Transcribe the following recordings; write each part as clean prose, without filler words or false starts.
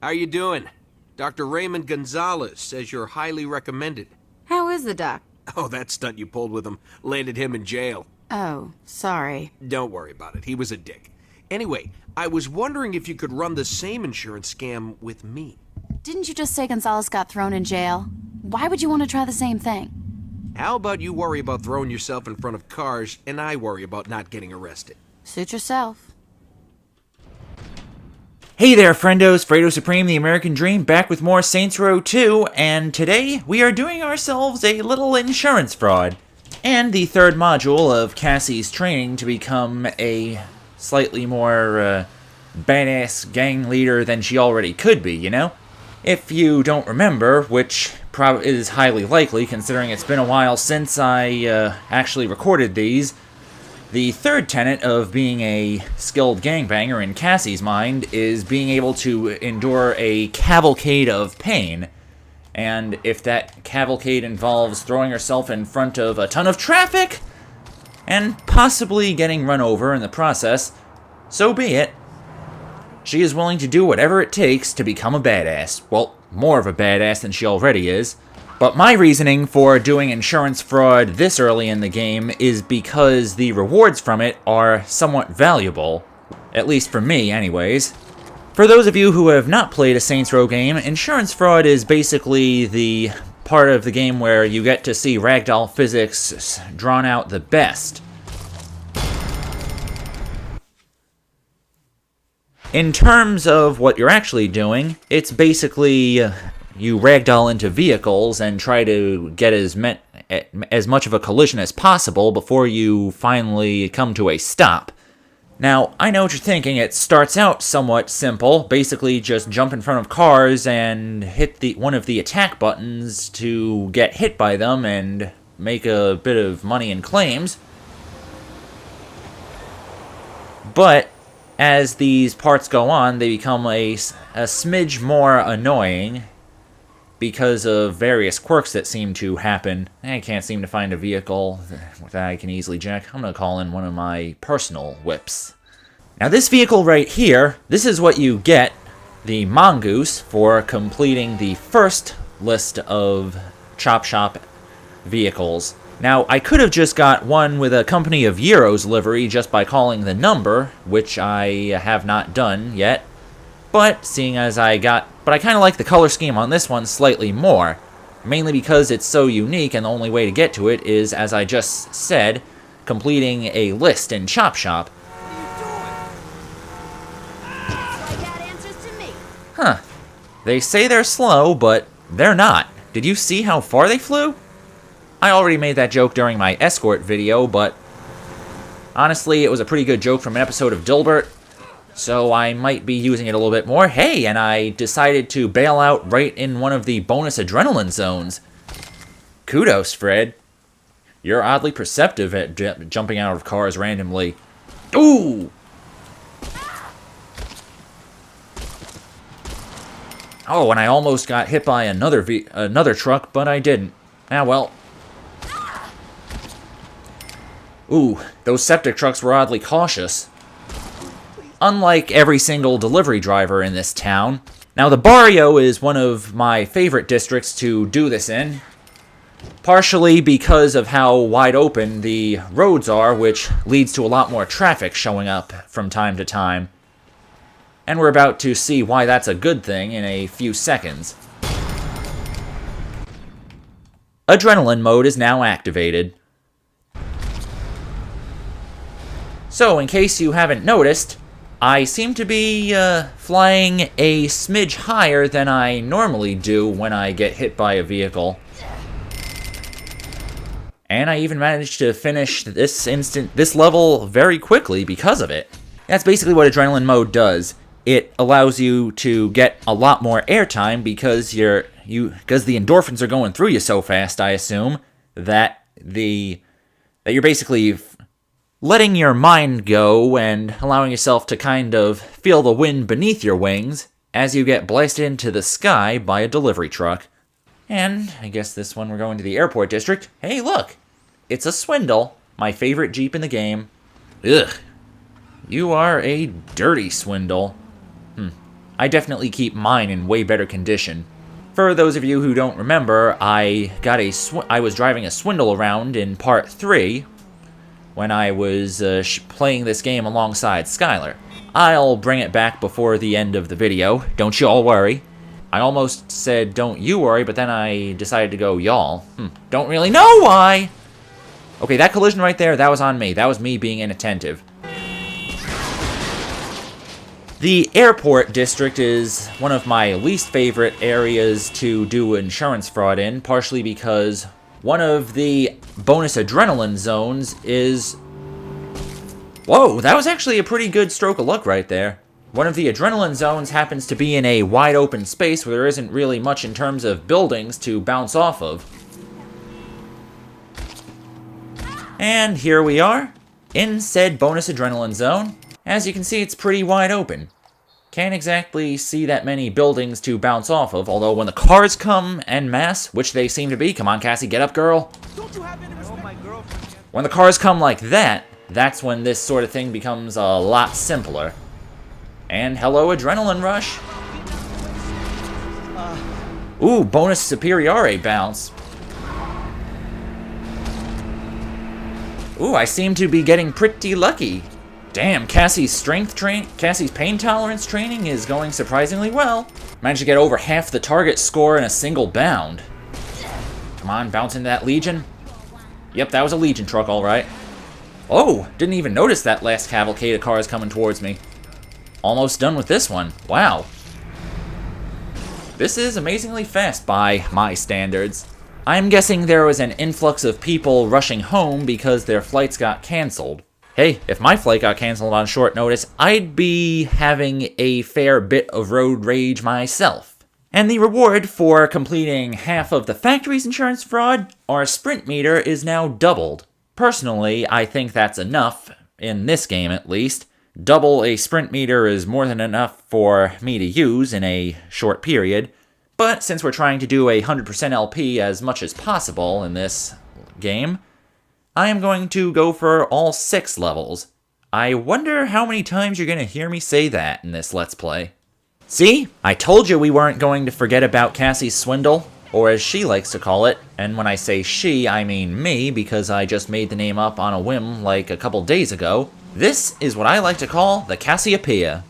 How you doing? Dr. Raymond Gonzalez says you're highly recommended. How is the doc? Oh, that stunt you pulled with him landed him in jail. Oh, sorry. Don't worry about it. He was a dick. Anyway, I was wondering if you could run the same insurance scam with me. Didn't you just say Gonzalez got thrown in jail? Why would you want to try the same thing? How about you worry about throwing yourself in front of cars, and I worry about not getting arrested? Suit yourself. Hey there, friendos, Fredo Supreme, the American Dream, back with more Saints Row 2, and today we are doing ourselves a little insurance fraud, and the third module of Cassie's training to become a slightly more, badass gang leader than she already could be, you know? If you don't remember, which is highly likely considering it's been a while since I actually recorded these, the third tenet of being a skilled gangbanger in Cassie's mind is being able to endure a cavalcade of pain. And if that cavalcade involves throwing herself in front of a ton of traffic, and possibly getting run over in the process, so be it. She is willing to do whatever it takes to become a badass. Well, more of a badass than she already is. But my reasoning for doing insurance fraud this early in the game is because the rewards from it are somewhat valuable. At least for me, anyways. For those of you who have not played a Saints Row game, insurance fraud is basically the part of the game where you get to see ragdoll physics drawn out the best. In terms of what you're actually doing, it's basically you ragdoll into vehicles and try to get as much of a collision as possible before you finally come to a stop. Now, I know what you're thinking. It starts out somewhat simple. Basically, just jump in front of cars and hit one of the attack buttons to get hit by them and make a bit of money in claims. But as these parts go on, they become a smidge more annoying because of various quirks that seem to happen. I can't seem to find a vehicle that I can easily jack. I'm going to call in one of my personal whips. Now this vehicle right here, this is what you get, the mongoose, for completing the first list of Chop Shop vehicles. Now, I could have just got one with a Company of Euros livery just by calling the number, which I have not done yet. But I kind of like the color scheme on this one slightly more. Mainly because it's so unique and the only way to get to it is, as I just said, completing a list in Chop Shop. Huh. They say they're slow, but they're not. Did you see how far they flew? I already made that joke during my escort video, but honestly, it was a pretty good joke from an episode of Dilbert, so I might be using it a little bit more. Hey, and I decided to bail out right in one of the bonus adrenaline zones. Kudos, Fred. You're oddly perceptive at jumping out of cars randomly. Ooh! Oh, and I almost got hit by another truck, but I didn't. Ah, well. Ooh, those septic trucks were oddly cautious. Unlike every single delivery driver in this town. Now, the barrio is one of my favorite districts to do this in. Partially because of how wide open the roads are, which leads to a lot more traffic showing up from time to time. And we're about to see why that's a good thing in a few seconds. Adrenaline mode is now activated. So, in case you haven't noticed, I seem to be flying a smidge higher than I normally do when I get hit by a vehicle. And I even managed to finish this level very quickly because of it. That's basically what adrenaline mode does. It allows you to get a lot more airtime because the endorphins are going through you so fast, I assume, that you're basically letting your mind go and allowing yourself to kind of feel the wind beneath your wings as you get blasted into the sky by a delivery truck. And I guess this one we're going to the airport district. Hey, look! It's a Swindle, my favorite Jeep in the game. Ugh. You are a dirty Swindle. I definitely keep mine in way better condition. For those of you who don't remember, I was driving a swindle around in part 3 when I was playing this game alongside Skylar. I'll bring it back before the end of the video, don't you all worry. I almost said don't you worry, but then I decided to go y'all. Don't really know why! Okay, that collision right there, that was on me. That was me being inattentive. The airport district is one of my least favorite areas to do insurance fraud in, partially because one of the bonus adrenaline zones is... Whoa, that was actually a pretty good stroke of luck right there. One of the adrenaline zones happens to be in a wide open space where there isn't really much in terms of buildings to bounce off of. And here we are, in said bonus adrenaline zone. As you can see, it's pretty wide open. Can't exactly see that many buildings to bounce off of, although when the cars come en masse, which they seem to be, come on Cassie, get up girl. Don't you have any respect? When the cars come like that, that's when this sort of thing becomes a lot simpler. And hello, adrenaline rush. Ooh, bonus superiore bounce. Ooh, I seem to be getting pretty lucky. Damn, Cassie's pain tolerance training is going surprisingly well. Managed to get over half the target score in a single bound. Come on, bounce into that Legion. Yep, that was a Legion truck, all right. Oh, didn't even notice that last cavalcade of cars coming towards me. Almost done with this one. Wow. This is amazingly fast by my standards. I'm guessing there was an influx of people rushing home because their flights got canceled. Hey, if my flight got canceled on short notice, I'd be having a fair bit of road rage myself. And the reward for completing half of the factory's insurance fraud, our sprint meter is now doubled. Personally, I think that's enough, in this game at least. Double a sprint meter is more than enough for me to use in a short period, but since we're trying to do a 100% LP as much as possible in this game, I am going to go for all 6 levels. I wonder how many times you're going to hear me say that in this Let's Play. See? I told you we weren't going to forget about Cassie's swindle, or as she likes to call it, and when I say she, I mean me, because I just made the name up on a whim like a couple days ago. This is what I like to call the Cassiopeia.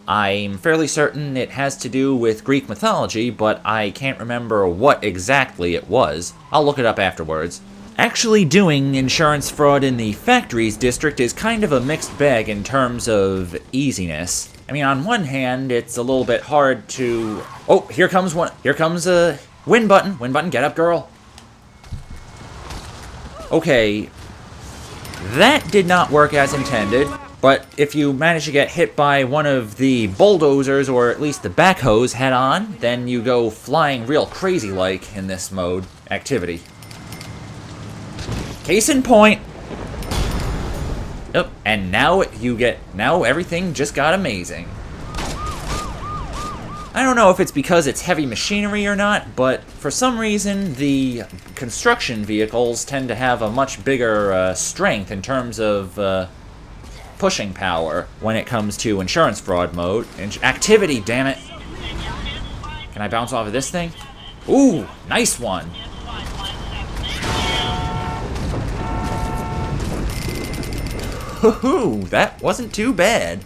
I'm fairly certain it has to do with Greek mythology, but I can't remember what exactly it was. I'll look it up afterwards. Actually doing insurance fraud in the factories district is kind of a mixed bag in terms of easiness. I mean, on one hand, it's a little bit hard to... Oh, here comes a win button. Win button, get up, girl. Okay. That did not work as intended, but if you manage to get hit by one of the bulldozers, or at least the backhoes head-on, then you go flying real crazy-like in this mode activity. Case in point. Yep, and now everything just got amazing. I don't know if it's because it's heavy machinery or not, but for some reason the construction vehicles tend to have a much bigger strength in terms of pushing power when it comes to insurance fraud mode. Activity, damn it. Can I bounce off of this thing? Ooh, nice one. Woohoo, that wasn't too bad.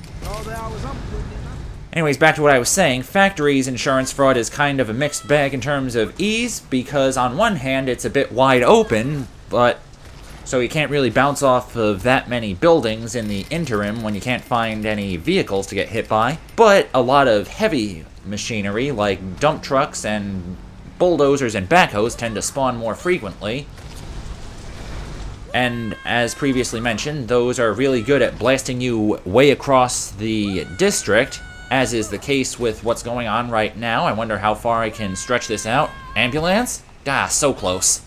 Anyways, back to what I was saying, Factory's insurance fraud is kind of a mixed bag in terms of ease, because on one hand it's a bit wide open, but so you can't really bounce off of that many buildings in the interim when you can't find any vehicles to get hit by, but a lot of heavy machinery like dump trucks and bulldozers and backhoes tend to spawn more frequently. And as previously mentioned, those are really good at blasting you way across the district, as is the case with what's going on right now. I wonder how far I can stretch this out. Ambulance? Ah, so close.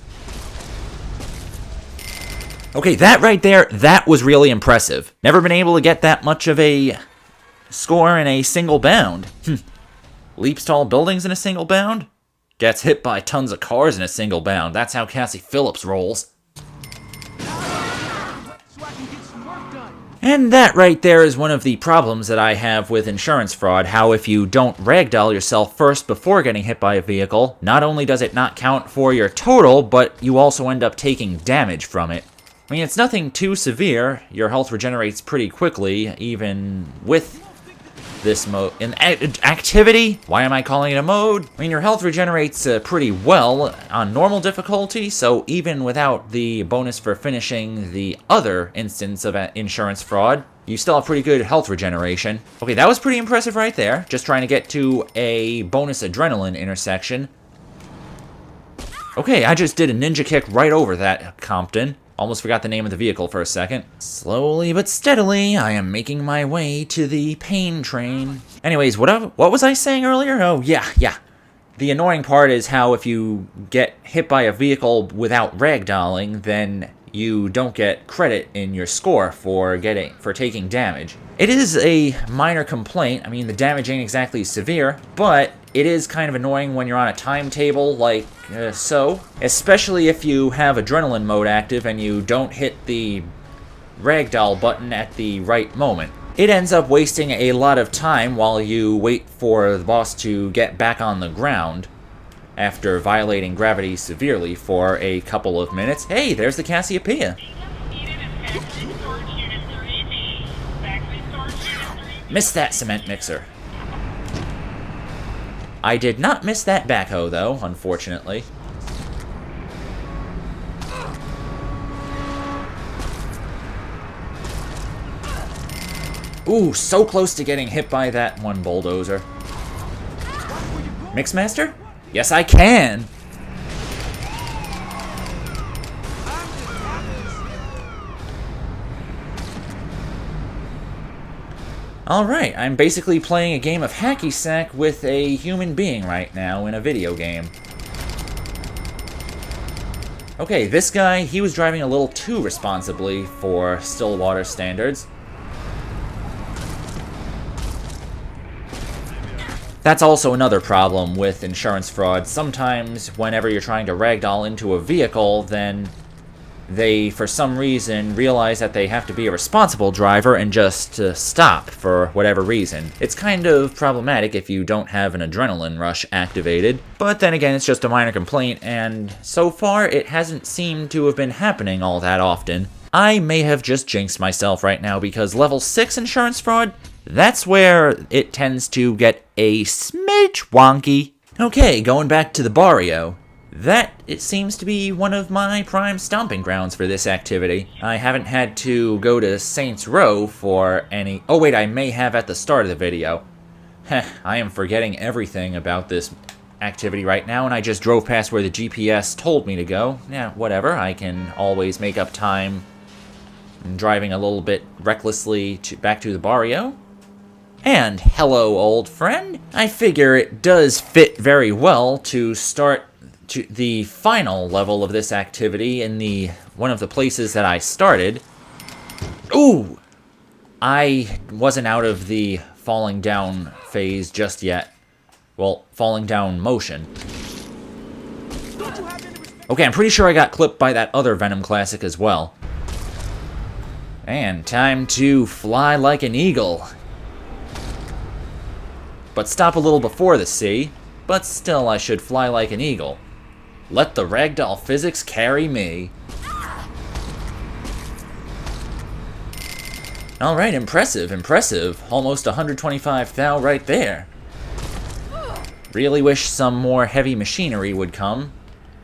Okay, that right there, that was really impressive. Never been able to get that much of a score in a single bound. Leaps tall buildings in a single bound? Gets hit by tons of cars in a single bound. That's how Cassie Phillips rolls. And that right there is one of the problems that I have with insurance fraud, how if you don't ragdoll yourself first before getting hit by a vehicle, not only does it not count for your total, but you also end up taking damage from it. I mean, it's nothing too severe. Your health regenerates pretty quickly, even with this mode. In activity? Why am I calling it a mode? I mean, your health regenerates pretty well on normal difficulty, so even without the bonus for finishing the other instance of insurance fraud, you still have pretty good health regeneration. Okay, that was pretty impressive right there. Just trying to get to a bonus adrenaline intersection. Okay, I just did a ninja kick right over that Compton. Almost forgot the name of the vehicle for a second. Slowly but steadily, I am making my way to the pain train. Anyways, what was I saying earlier? Oh, yeah. The annoying part is how if you get hit by a vehicle without ragdolling, then you don't get credit in your score for taking damage. It is a minor complaint. I mean, the damage ain't exactly severe, but it is kind of annoying when you're on a timetable like so. Especially if you have adrenaline mode active and you don't hit the ragdoll button at the right moment. It ends up wasting a lot of time while you wait for the boss to get back on the ground after violating gravity severely for a couple of minutes. Hey, there's the Cassiopeia. Missed that cement mixer. I did not miss that backhoe, though, unfortunately. Ooh, so close to getting hit by that one bulldozer. Mixmaster? Yes, I can! Alright, I'm basically playing a game of hacky sack with a human being right now in a video game. Okay, this guy, he was driving a little too responsibly for Stillwater standards. That's also another problem with insurance fraud. Sometimes, whenever you're trying to ragdoll into a vehicle, then they, for some reason, realize that they have to be a responsible driver and just stop for whatever reason. It's kind of problematic if you don't have an adrenaline rush activated, but then again, it's just a minor complaint, and so far, it hasn't seemed to have been happening all that often. I may have just jinxed myself right now, because level 6 insurance fraud, that's where it tends to get a smidge wonky. Okay, going back to the barrio. That, it seems to be one of my prime stomping grounds for this activity. I haven't had to go to Saints Row for any... Oh wait, I may have at the start of the video. Heh, I am forgetting everything about this activity right now, and I just drove past where the GPS told me to go. Yeah, whatever, I can always make up time driving a little bit recklessly back to the barrio. And hello, old friend. I figure it does fit very well to start to the final level of this activity in one of the places that I started. Ooh! I wasn't out of the falling down phase just yet. Well, falling down motion. Okay, I'm pretty sure I got clipped by that other Venom classic as well. And time to fly like an eagle. But stop a little before the sea. But still, I should fly like an eagle. Let the ragdoll physics carry me. Alright, impressive, impressive. Almost 125 thou right there. Really wish some more heavy machinery would come.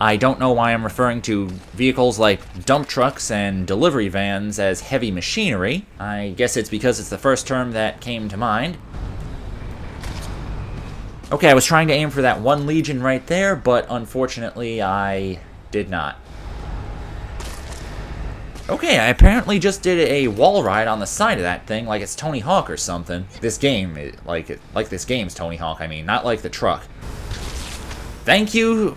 I don't know why I'm referring to vehicles like dump trucks and delivery vans as heavy machinery. I guess it's because it's the first term that came to mind. Okay, I was trying to aim for that one Legion right there, but unfortunately I did not. Okay, I apparently just did a wall ride on the side of that thing like it's Tony Hawk or something. This game, like this game's Tony Hawk, I mean, not like the truck. Thank you,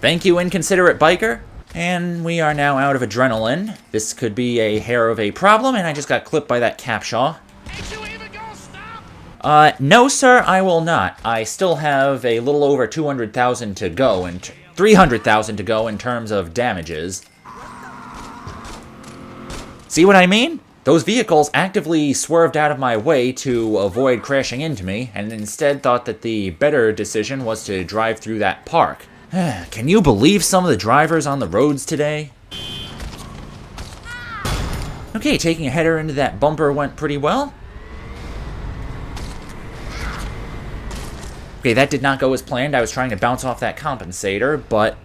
inconsiderate biker. And we are now out of adrenaline. This could be a hair of a problem, and I just got clipped by that Capshaw. No, sir, I will not. I still have a little over 200,000 to go, and 300,000 to go in terms of damages. See what I mean? Those vehicles actively swerved out of my way to avoid crashing into me, and instead thought that the better decision was to drive through that park. Can you believe some of the drivers on the roads today? Okay, taking a header into that bumper went pretty well. Okay, that did not go as planned. I was trying to bounce off that compensator, but...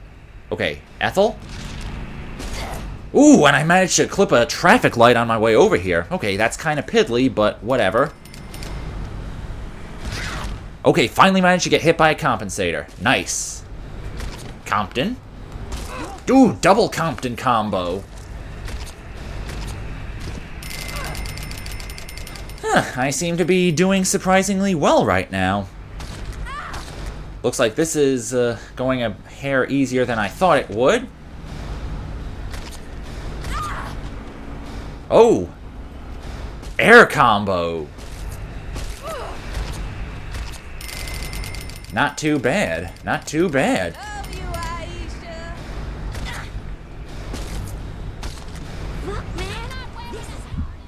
Okay, Ethel? Ooh, and I managed to clip a traffic light on my way over here. Okay, that's kind of piddly, but whatever. Okay, finally managed to get hit by a compensator. Nice. Compton. Ooh, double Compton combo. I seem to be doing surprisingly well right now. Looks like this is going a hair easier than I thought it would. Oh! Air combo! Not too bad. Not too bad.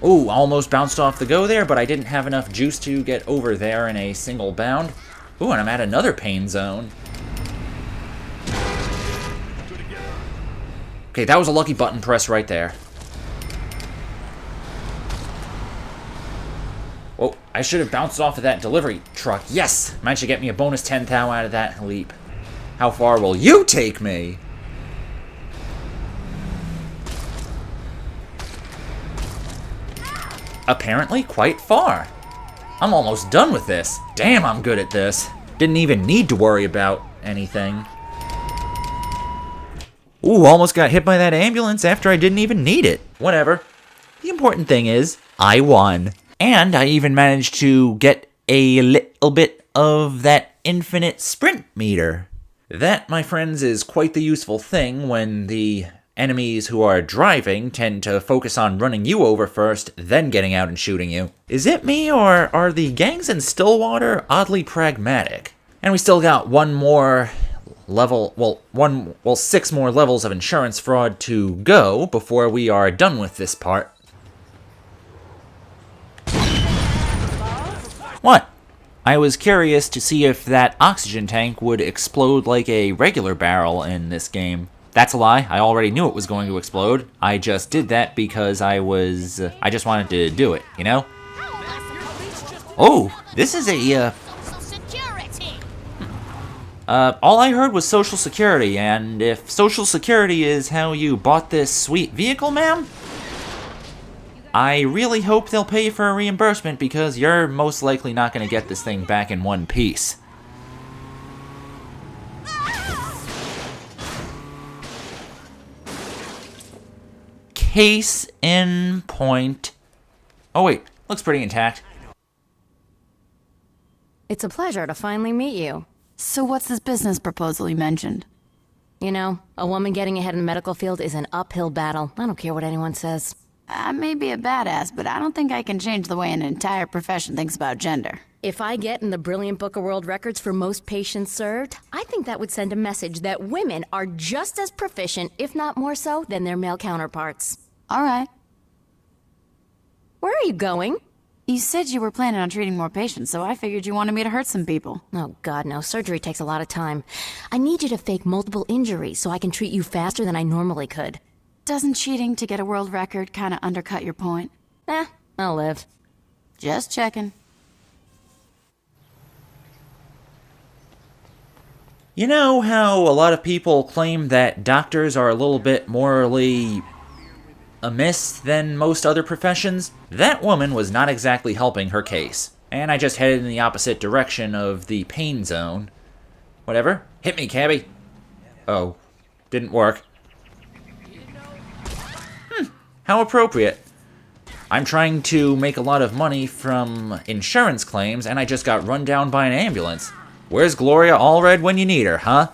Ooh, almost bounced off the go there, but I didn't have enough juice to get over there in a single bound. Ooh, and I'm at another pain zone. Okay, that was a lucky button press right there. Oh, I should have bounced off of that delivery truck. Yes! Managed to get me a bonus 10 thou out of that leap. How far will you take me? Apparently quite far. I'm almost done with this. Damn, I'm good at this. Didn't even need to worry about anything. Ooh, almost got hit by that ambulance after I didn't even need it. Whatever. The important thing is, I won. And I even managed to get a little bit of that infinite sprint meter. That, my friends, is quite the useful thing when the enemies who are driving tend to focus on running you over first, then getting out and shooting you. Is it me, or are the gangs in Stillwater oddly pragmatic? And we still got one more level, well, 6 more levels of insurance fraud to go before we are done with this part. What? I was curious to see if that oxygen tank would explode like a regular barrel in this game. That's a lie. I already knew it was going to explode. I just did that because I just wanted to do it, you know? Oh, this is a, all I heard was Social Security, and if Social Security is how you bought this sweet vehicle, ma'am, I really hope they'll pay you for a reimbursement because you're most likely not going to get this thing back in one piece. Case in point. Oh wait, looks pretty intact. It's a pleasure to finally meet you. So what's this business proposal you mentioned? You know, a woman getting ahead in the medical field is an uphill battle. I don't care what anyone says. I may be a badass, but I don't think I can change the way an entire profession thinks about gender. If I get in the brilliant book of world records for most patients served, I think that would send a message that women are just as proficient, if not more so, than their male counterparts. All right. Where are you going? You said you were planning on treating more patients, so I figured you wanted me to hurt some people. Oh, God, no. Surgery takes a lot of time. I need you to fake multiple injuries so I can treat you faster than I normally could. Doesn't cheating to get a world record kind of undercut your point? I'll live. Just checking. You know how a lot of people claim that doctors are a little bit morally amiss than most other professions? That woman was not exactly helping her case. And I just headed in the opposite direction of the pain zone. Whatever. Hit me, cabbie. Oh. Didn't work. How appropriate. I'm trying to make a lot of money from insurance claims, and I just got run down by an ambulance. Where's Gloria Allred when you need her, huh?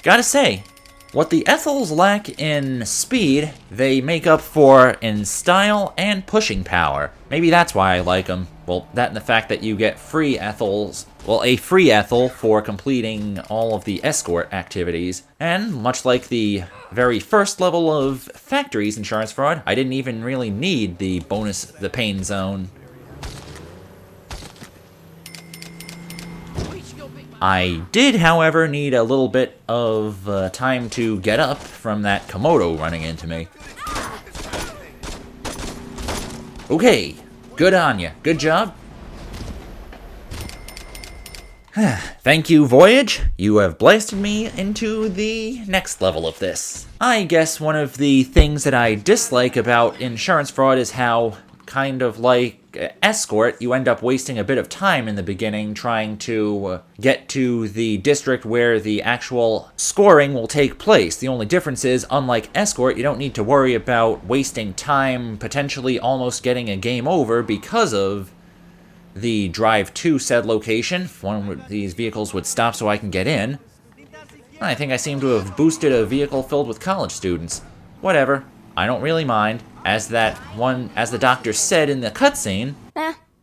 Gotta say, what the Ethels lack in speed, they make up for in style and pushing power. Maybe that's why I like them. Well, that and the fact that you get free ethels, well, a free ethel for completing all of the escort activities. And much like the very first level of Factory's insurance fraud, I didn't even really need the bonus, the pain zone. I did, however, need a little bit of time to get up from that Komodo running into me. Okay, good on ya. Good job. Thank you, Voyage. You have blasted me into the next level of this. I guess one of the things that I dislike about insurance fraud is how, kind of like Escort, you end up wasting a bit of time in the beginning trying to get to the district where the actual scoring will take place. The only difference is, unlike Escort, you don't need to worry about wasting time, potentially almost getting a game over because of the drive to said location. One of these vehicles would stop so I can get in. I think I seem to have boosted a vehicle filled with college students. Whatever. I don't really mind. As the doctor said in the cutscene,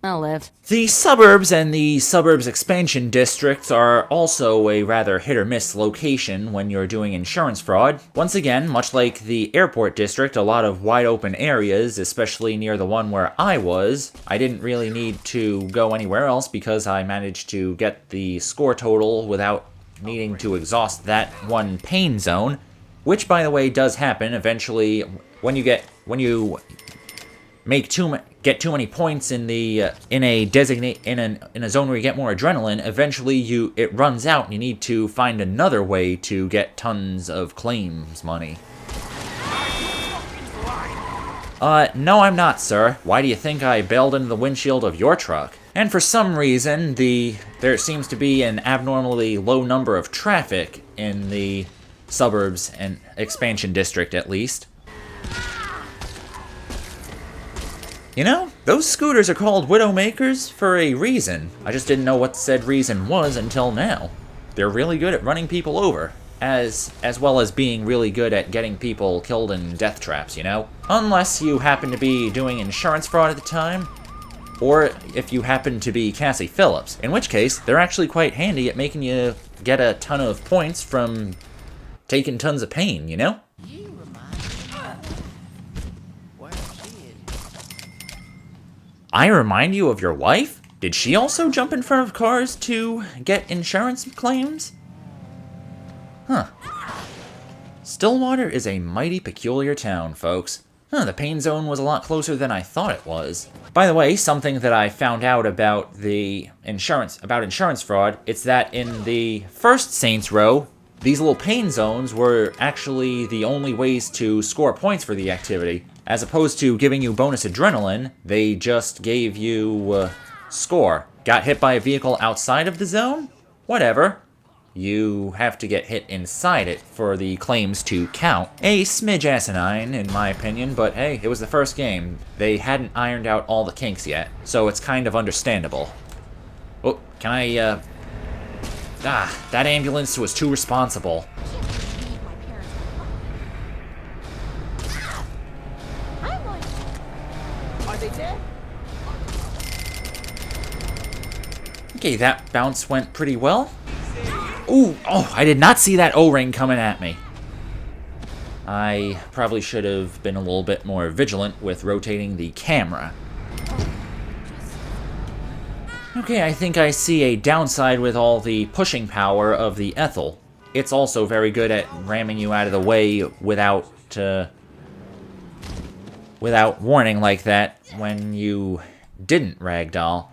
I'll live. the suburbs and the suburbs expansion districts are also a rather hit-or-miss location when you're doing insurance fraud. Once again, much like the airport district, a lot of wide-open areas, especially near the one where I was. I didn't really need to go anywhere else because I managed to get the score total without needing to exhaust that one pain zone, which, by the way, does happen eventually when you get too many points in a zone where you get more adrenaline. Eventually, it runs out, and you need to find another way to get tons of claims money. No, I'm not, sir. Why do you think I bailed into the windshield of your truck? And for some reason, there seems to be an abnormally low number of traffic in the suburbs and expansion district, at least. You know, those scooters are called Widowmakers for a reason. I just didn't know what said reason was until now. They're really good at running people over, as well as being really good at getting people killed in death traps, you know? Unless you happen to be doing insurance fraud at the time, or if you happen to be Cassie Phillips, in which case, they're actually quite handy at making you get a ton of points from taking tons of pain, you know? I remind you of your wife? Did she also jump in front of cars to get insurance claims? Huh. Stillwater is a mighty peculiar town, folks. The pain zone was a lot closer than I thought it was. By the way, something that I found out about insurance fraud, it's that in the first Saints Row, these little pain zones were actually the only ways to score points for the activity. As opposed to giving you bonus adrenaline, they just gave you score. Got hit by a vehicle outside of the zone? Whatever. You have to get hit inside it for the claims to count. A smidge asinine, in my opinion, but hey, it was the first game. They hadn't ironed out all the kinks yet, so it's kind of understandable. Oh, can I, that ambulance was too responsible. Okay, that bounce went pretty well. Ooh, oh, I did not see that O-ring coming at me. I probably should have been a little bit more vigilant with rotating the camera. Okay, I think I see a downside with all the pushing power of the Ethel. It's also very good at ramming you out of the way without warning like that when you didn't ragdoll.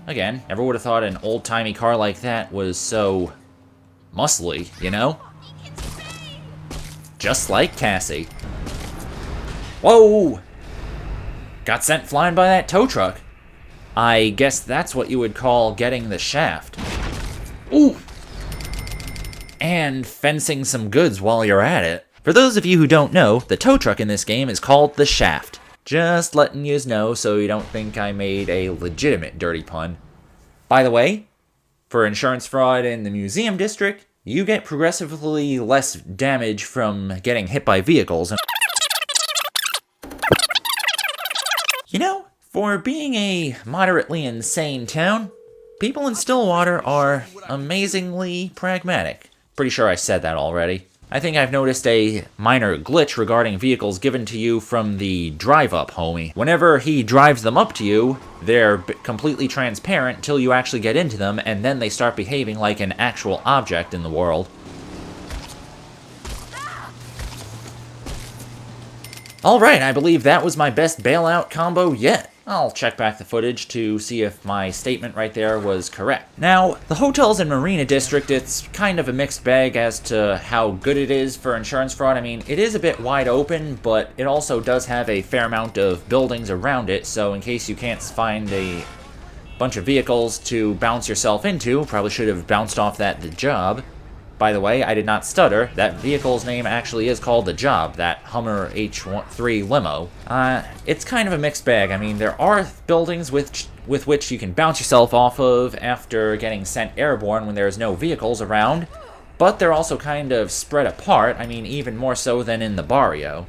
Again, never would have thought an old-timey car like that was so muscly, you know? Just like Cassie. Whoa! Got sent flying by that tow truck. I guess that's what you would call getting the shaft. Ooh! And fencing some goods while you're at it. For those of you who don't know, the tow truck in this game is called the shaft. Just letting yous know so you don't think I made a legitimate dirty pun. By the way, for insurance fraud in the museum district, you get progressively less damage from getting hit by vehicles. You know, For being a moderately insane town, people in Stillwater are amazingly pragmatic. Pretty sure I said that already. I think I've noticed a minor glitch regarding vehicles given to you from the drive-up homie. Whenever he drives them up to you, they're completely transparent till you actually get into them, and then they start behaving like an actual object in the world. Alright, I believe that was my best bailout combo yet. I'll check back the footage to see if my statement right there was correct. Now, the hotels in Marina District, it's kind of a mixed bag as to how good it is for insurance fraud. I mean, it is a bit wide open, but it also does have a fair amount of buildings around it, so in case you can't find a bunch of vehicles to bounce yourself into, probably should have bounced off that The Job. By the way, I did not stutter. That vehicle's name actually is called The Job, that Hummer H3 limo. It's kind of a mixed bag. I mean, there are buildings with which you can bounce yourself off of after getting sent airborne when there's no vehicles around, but they're also kind of spread apart. I mean, even more so than in the barrio.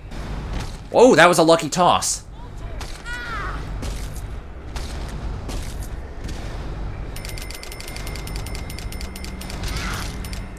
Whoa, that was a lucky toss.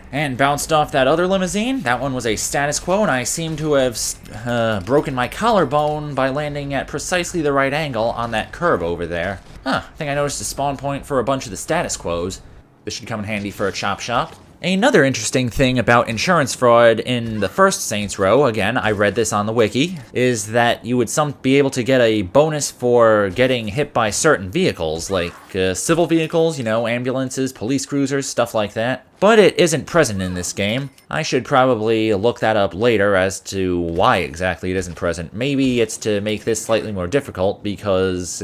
And bounced off that other limousine. That one was a status quo, and I seem to have broken my collarbone by landing at precisely the right angle on that curb over there. I think I noticed a spawn point for a bunch of the status quos. This should come in handy for a chop shop. Another interesting thing about insurance fraud in the first Saints Row, again, I read this on the wiki, is that you would be able to get a bonus for getting hit by certain vehicles, like civil vehicles, you know, ambulances, police cruisers, stuff like that. But it isn't present in this game. I should probably look that up later as to why exactly it isn't present. Maybe it's to make this slightly more difficult because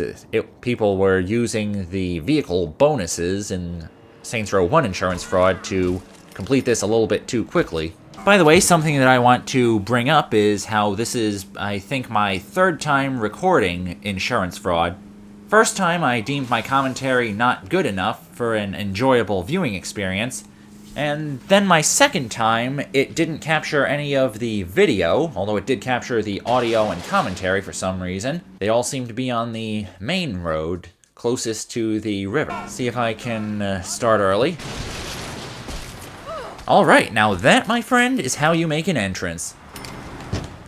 people were using the vehicle bonuses in Saints Row 1 insurance fraud to complete this a little bit too quickly. By the way, something that I want to bring up is how this is, I think, my third time recording insurance fraud. First time I deemed my commentary not good enough for an enjoyable viewing experience, and then my second time it didn't capture any of the video, although it did capture the audio and commentary for some reason. They all seem to be on the main road closest to the river. See if I can start early. Alright, now that, my friend, is how you make an entrance.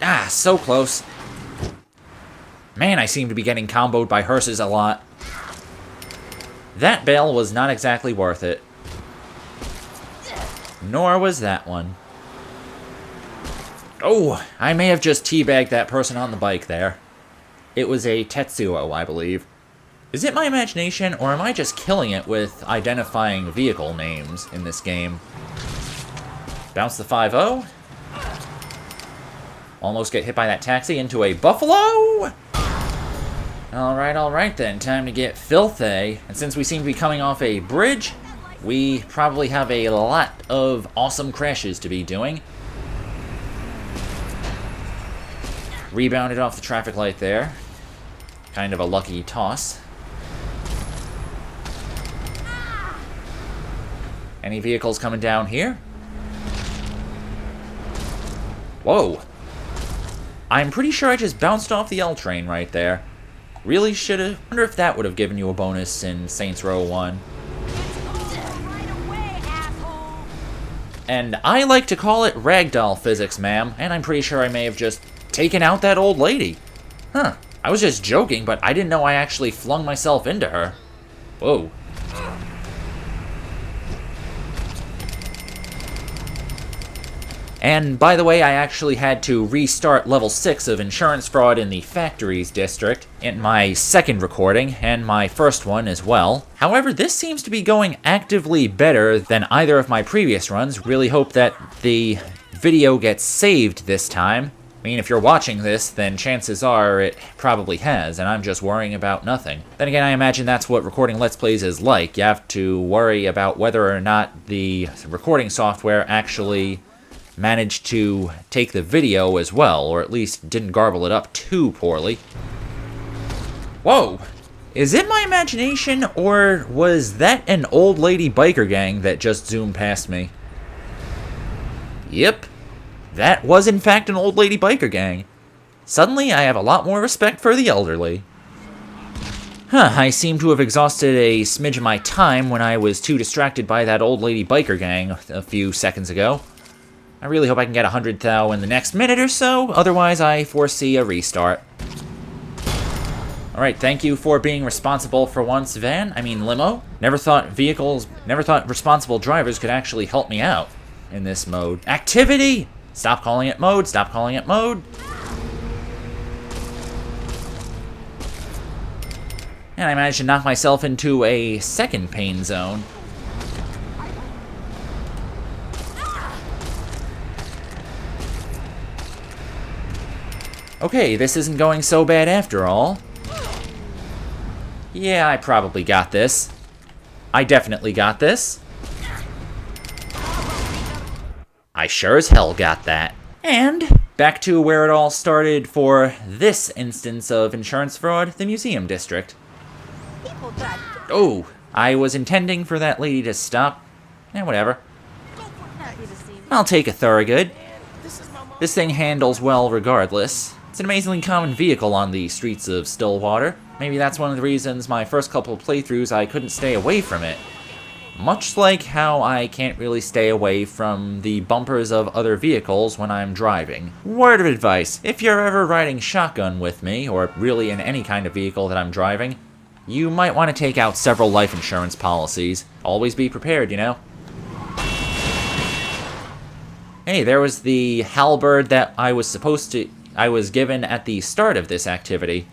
Ah, so close. Man, I seem to be getting comboed by hearses a lot. That bail was not exactly worth it. Nor was that one. Oh, I may have just teabagged that person on the bike there. It was a Tetsuo, I believe. Is it my imagination, or am I just killing it with identifying vehicle names in this game? Bounce the 5-0. Almost get hit by that taxi into a buffalo. Alright then, time to get filthy. And since we seem to be coming off a bridge, we probably have a lot of awesome crashes to be doing. Rebounded off the traffic light there. Kind of a lucky toss. Any vehicles coming down here? Whoa. I'm pretty sure I just bounced off the L train right there. Really should've. Wonder if that would have given you a bonus in Saints Row 1. And I like to call it ragdoll physics, ma'am, and I'm pretty sure I may have just taken out that old lady. Huh. I was just joking, but I didn't know I actually flung myself into her. Whoa. And by the way, I actually had to restart level 6 of insurance fraud in the factories district in my second recording, and my first one as well. However, this seems to be going actively better than either of my previous runs. Really hope that the video gets saved this time. I mean, if you're watching this, then chances are it probably has, and I'm just worrying about nothing. Then again, I imagine that's what recording Let's Plays is like. You have to worry about whether or not the recording software actually managed to take the video as well, or at least didn't garble it up too poorly. Whoa! Is it my imagination, or was that an old lady biker gang that just zoomed past me? Yep. That was in fact an old lady biker gang. Suddenly, I have a lot more respect for the elderly. I seem to have exhausted a smidge of my time when I was too distracted by that old lady biker gang a few seconds ago. I really hope I can get 100 thou in the next minute or so, otherwise I foresee a restart. Alright, thank you for being responsible for once, limo. Never thought responsible drivers could actually help me out in this mode. Activity! Stop calling it mode, stop calling it mode. And I managed to knock myself into a second pain zone. Okay, this isn't going so bad after all. Yeah, I probably got this. I definitely got this. I sure as hell got that. And back to where it all started for this instance of insurance fraud, the museum district. Oh, I was intending for that lady to stop. Whatever. I'll take a Thorogood. This thing handles well regardless. It's an amazingly common vehicle on the streets of Stillwater. Maybe that's one of the reasons my first couple of playthroughs I couldn't stay away from it. Much like how I can't really stay away from the bumpers of other vehicles when I'm driving. Word of advice, if you're ever riding shotgun with me, or really in any kind of vehicle that I'm driving, you might want to take out several life insurance policies. Always be prepared, you know? Hey, there was the halberd that I was given at the start of this activity.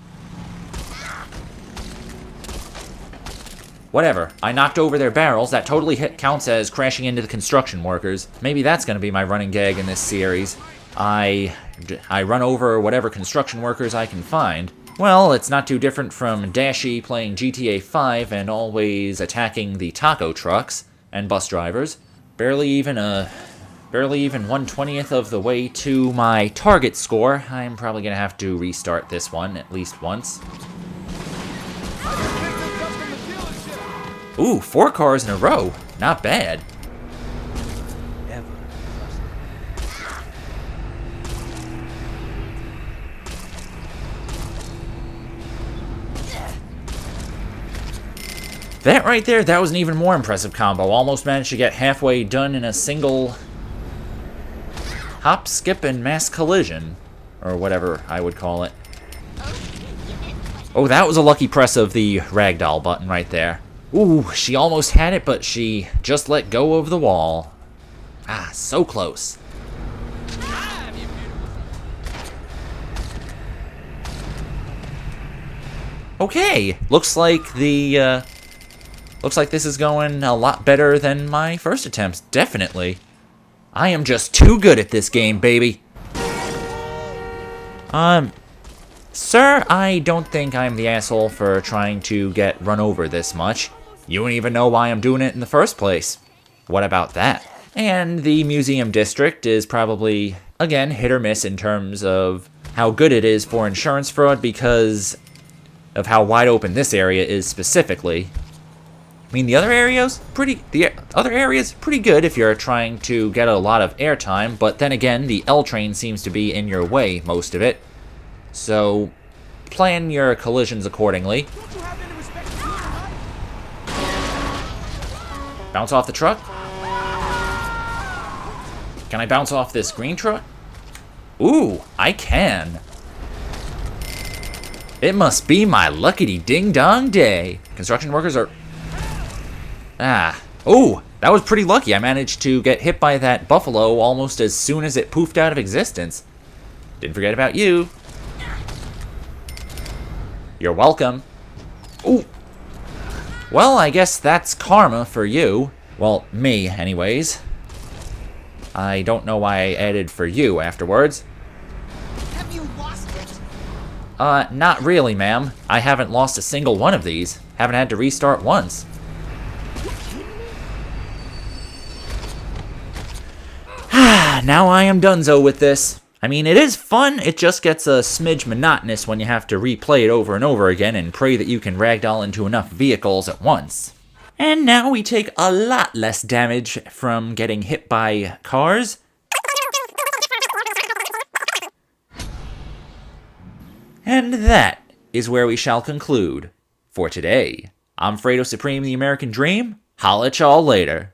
Whatever, I knocked over their barrels. That totally counts as crashing into the construction workers. Maybe that's gonna be my running gag in this series. I run over whatever construction workers I can find. Well, it's not too different from Dashie playing GTA 5 and always attacking the taco trucks and bus drivers. Barely even 1/20th of the way to my target score. I'm probably gonna have to restart this one at least once. Ooh, 4 cars in a row. Not bad. That right there, that was an even more impressive combo. Almost managed to get halfway done in a single hop, skip, and mass collision. Or whatever I would call it. Oh, that was a lucky press of the ragdoll button right there. Ooh, she almost had it, but she just let go of the wall. Ah, so close. Okay, looks like this is going a lot better than my first attempts, definitely. I am just too good at this game, baby. Sir, I don't think I'm the asshole for trying to get run over this much. You don't even know why I'm doing it in the first place. What about that? And the museum district is probably, again, hit or miss in terms of how good it is for insurance fraud because of how wide open this area is specifically. I mean, the other area's pretty good if you're trying to get a lot of airtime, but then again, the L train seems to be in your way, most of it. So, plan your collisions accordingly. Bounce off the truck? Can I bounce off this green truck? Ooh, I can. It must be my luckity-ding-dong day. Construction workers are... Oh, that was pretty lucky. I managed to get hit by that buffalo almost as soon as it poofed out of existence. Didn't forget about you. You're welcome. Ooh. Well, I guess that's karma for you. Well, me, anyways. I don't know why I added for you afterwards. Have you lost it? Not really, ma'am. I haven't lost a single one of these. Haven't had to restart once. Now I am donezo with this. I mean, it is fun, it just gets a smidge monotonous when you have to replay it over and over again and pray that you can ragdoll into enough vehicles at once. And now we take a lot less damage from getting hit by cars. And that is where we shall conclude. for today. I'm Fredo Supreme, the American Dream. Holla at y'all later.